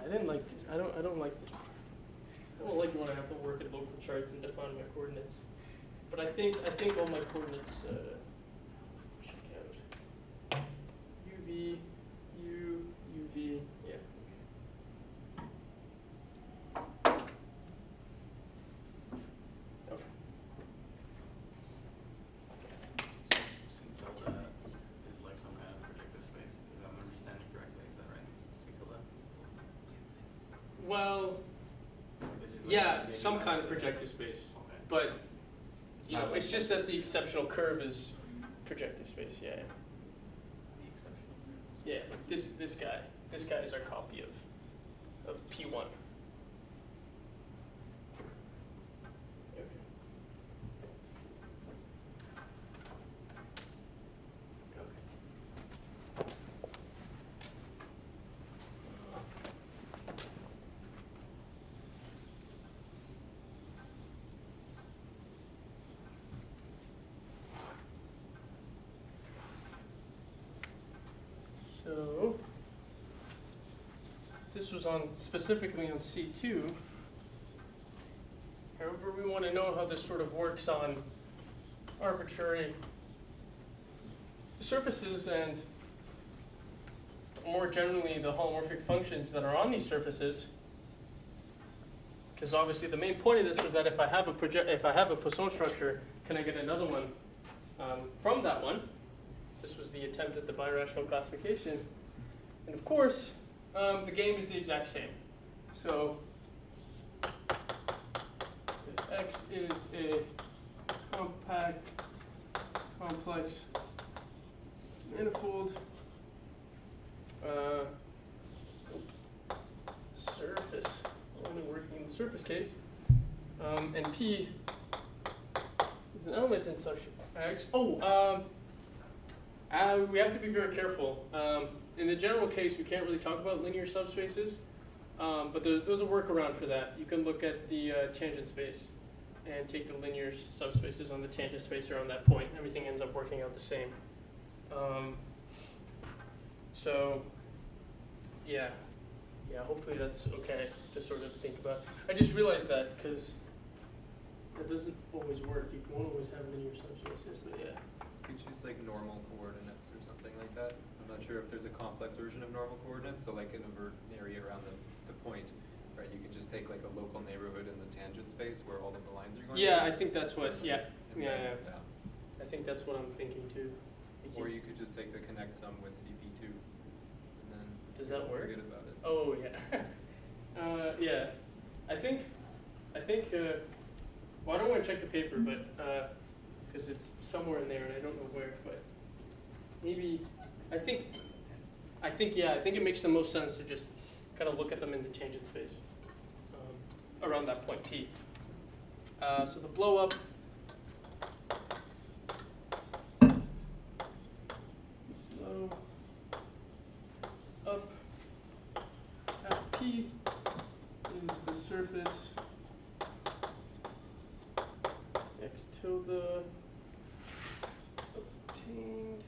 I didn't like this. I don't like this. I don't like when I have to work at local charts and define my coordinates. But I think all my coordinates check out. UV, U, UV, yeah. Okay. So tilde is like some kind of projective space, if I'm understanding correctly. Is that right? Tilde? Well, yeah, some kind of projective space. Okay. But you know, it's just that the exceptional curve is projective space. Yeah. The exceptional curve. Yeah. Like this guy is our copy of P1. Okay. So this was specifically on C2. However, we want to know how this sort of works on arbitrary surfaces and more generally the holomorphic functions that are on these surfaces. Because obviously the main point of this was that if I have a Poisson structure, can I get another one from that one? This was the attempt at the birational classification. And of course, the game is the exact same. So X is a compact, complex manifold. Surface, only working in the surface case. And P is an element in such X. We have to be very careful. In the general case, we can't really talk about linear subspaces, but there's a workaround for that. You can look at the tangent space and take the linear subspaces on the tangent space around that point. Everything ends up working out the same. So, yeah, hopefully that's okay to sort of think about. I just realized that because that doesn't always work. You won't always have linear subspaces, but yeah. You could choose like normal coordinates or something like that. I'm not sure if there's a complex version of normal coordinates, so like an overt area around the point, right? You can just take like a local neighborhood in the tangent space where all of the lines are going. Yeah, I think that's what, And then, I think that's what I'm thinking too. Or you could just take the connect sum with CP2, and then Does that work? forget about it. Oh, yeah. Yeah, I think, well, I don't want to check the paper, but, because it's somewhere in there and I don't know where, but maybe, I think it makes the most sense to just kind of look at them in the tangent space around that point P. So the blow up, at P is the surface X tilde obtained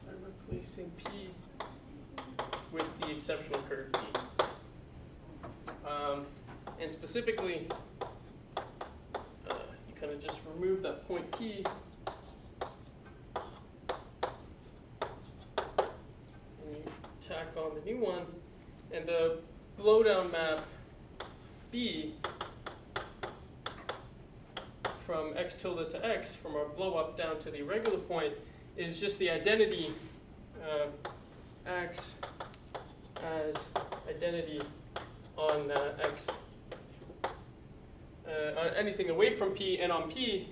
by replacing P with the exceptional curve P. And specifically, you kind of just remove that point P and you tack on the new one, and the blowdown map B from X tilde to X, from our blow up down to the irregular point, is just the identity X as identity on X. On anything away from P and on P,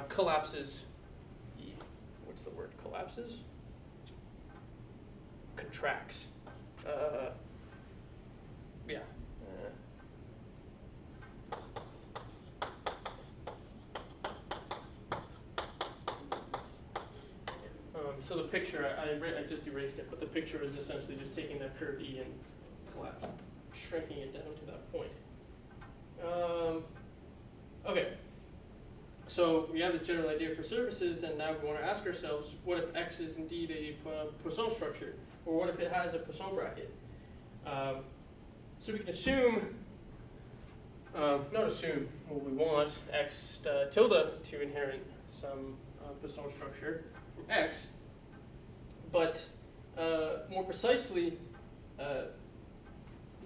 collapses. What's the word? Collapses? Contracts. Yeah. So the picture, I just erased it, but the picture is essentially just taking that curve E and shrinking it down to that point. Okay, so we have the general idea for surfaces, and now we want to ask ourselves, what if X is indeed a Poisson structure, or what if it has a Poisson bracket? So we can assume, not assume, what we want X tilde to inherit some Poisson structure from X, but more precisely,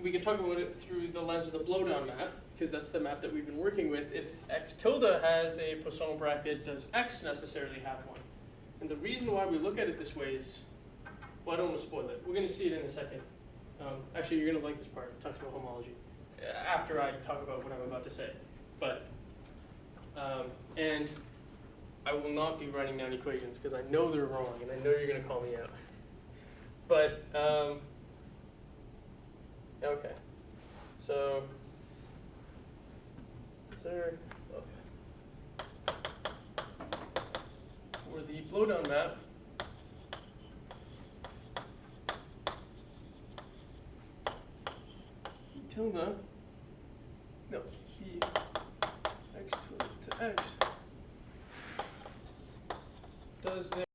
we can talk about it through the lens of the blowdown map, because that's the map that we've been working with. If X tilde has a Poisson bracket, does X necessarily have one? And the reason why we look at it this way is, well, I don't want to spoil it. We're going to see it in a second. Actually, you're going to like this part. It talks about homology after I talk about what I'm about to say. But, and I will not be writing down equations because I know they're wrong and I know you're going to call me out. But, okay. So, is there, okay. For the blowdown map, tilde, no, B X tilde to X, does there